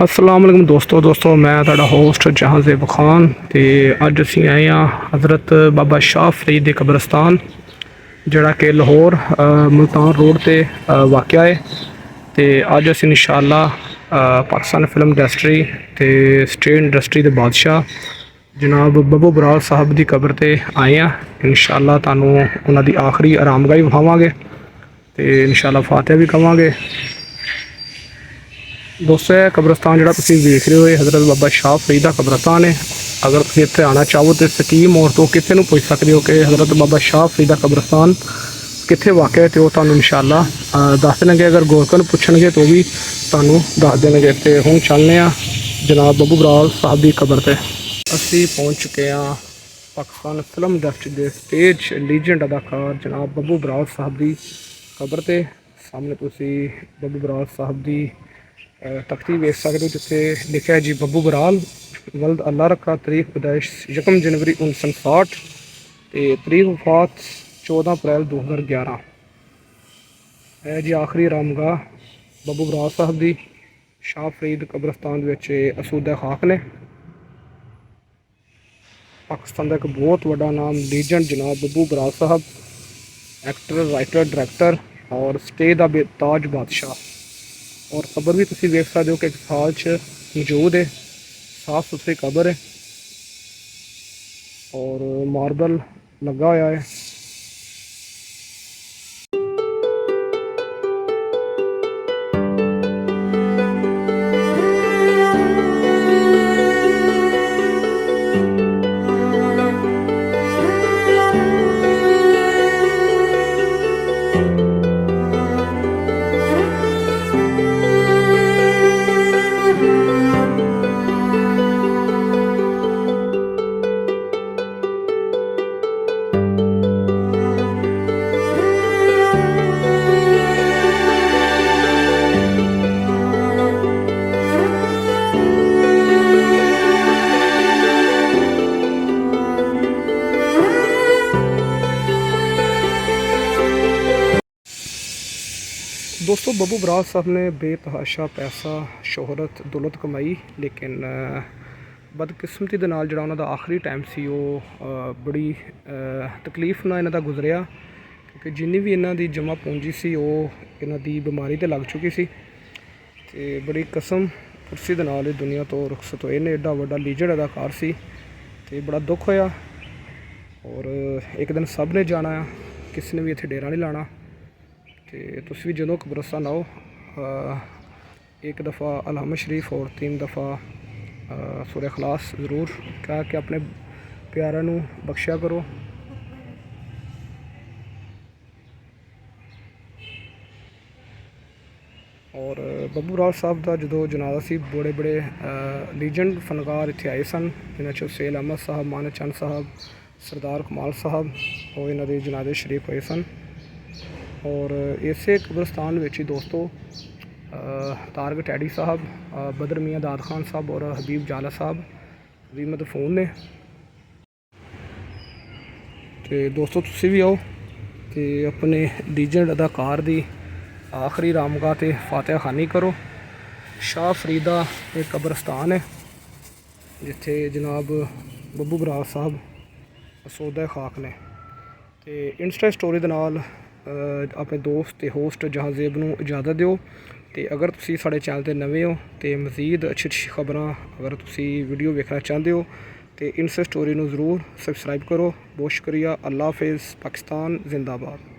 अस्सलाम वालेकुम दोस्तों मैं तुहाडा होस्ट जहांज़ेब खान ते अज असीं आए हाँ हज़रत बाबा शाह फरीद दे कब्रस्तान जिहड़ा कि लाहौर मुल्तान रोड ते वाक़या है। ते अज असीं इंशाअल्लाह पाकिस्तान फिल्म इंडस्ट्री ते स्टेट इंडस्ट्री दे बादशाह जनाब बब्बू बराल साहब की कब्र ते आए हैं। इंशाअल्लाह तुहानूं उन्हां दी आखिरी आरामगाही विखावांगे ते इंशाअल्लाह फातिहा भी कवांगे। दोस्तों यह कब्रस्तान जो देख रहे हो हज़रत बाबा शाह फरीद का कब्रस्तान है। अगर तुम इतने आना चाहो तो स्कीम और तो कितने को पुछ सकते हो कि हज़रत बाबा शाह फरीद का कब्रस्तान कितने वाक़ है तो तुहानूं इंशाअल्लाह दस देंगे। अगर गोरकन पूछणगे तो भी तुहानूं दस देंगे। तो हुण चलने जनाब बब्बू बराल साहब की कब्र ते असीं पहुँच चुके हैं पाकिस्तान फिल्म इंडस्ट्री के स्टेज लीजेंड अदाकार जनाब बब्बू बराल साहब की कब्र ते सामने तुसीं बब्बू बराल साहब की तख्ती वेख सकते हो जिथे लिखा है जी बब्बू बराल वल्द अल्लाह रखा तरीक पैदाइश 1 जनवरी 1960 तो तरीक वफात 14 अप्रैल 2011 है जी। आखिरी आरामगाह बब्बू बराल साहब की शाह फरीद कब्रस्तान असूदा खाक ने। पाकिस्तान का एक बहुत बड़ा नाम लीजेंड जनाब बब्बू बराल साहब एक्टर राइटर डायरैक्टर और स्टेज का बेताज बादशाह। और कबर भी तुम देख सकते हो कि एक साल मौजूद है। साफ सुथरी कबर है और मार्बल लगा हुआ है। दोस्तों बब्बू बराल साहब ने बेतहाशा पैसा शोहरत दौलत कमाई, लेकिन बदकिस्मती दे नाल जिहड़ा उन्हां दा आखिरी टाइम सी वो बड़ी तकलीफ नाल इन्हां दा गुजरिया, क्योंकि जिन्नी भी इन्हां दी जमा पूंजी सी वो इन्हां दी बीमारी ते लग चुकी सी। ते बड़ी कसम कुर्सी दे नाल दुनिया तो रुखसत होए ने। एडा वड्डा लीजेंड अदाकार सी ते बड़ा दुख होया। और एक दिन सब ने जाना, किसी ने भी इत्थे डेरा नहीं लाना। तो तुम भी जो कब्रस्तान आओ एक दफ़ा अलहम्द शरीफ और 3 दफ़ा सूरह इखलास ज़रूर कह के अपने प्यारों नूं बख्शिया करो। और बब्बू बराल साहब का जो जनाजा सी बड़े बड़े लीजेंड फनकार इत्थे आए सन, जिन्हां चों सेल अहमद साहब, मानक चंद साहब, सरदार कमाल साहब और इन्हां दे जनाजे शरीफ होए सन। और इसे कब्रस्तान में ही दोस्तों तारक टैडी साहब, बदर मियाँ दाद खान साहब और हबीब जाला साहब भी मदफून ने। तो दोस्तों तुसी भी आओ तो अपने लीजेंड अदाकार की आखिरी रामगाह ते फातिहा खानी करो। शाह फरीदा एक कब्रस्तान है जिथे जनाब बब्बू बराल साहब असोदा खाक ने। तो इंस्टा स्टोरी दे नाल अपने दोस्त ते होस्ट जहांज़ेब नूं इजाज़त दिओ। तो अगर तुसी साडे चैनल ते नवे हो तो मज़ीद अच्छी खबरां अगर तुसी वीडियो वेखना चाहते हो तो इंस्टा स्टोरी नूं ज़रूर सबसक्राइब करो। बहुत शुक्रिया। अल्लाह हाफिज़। पाकिस्तान जिंदाबाद।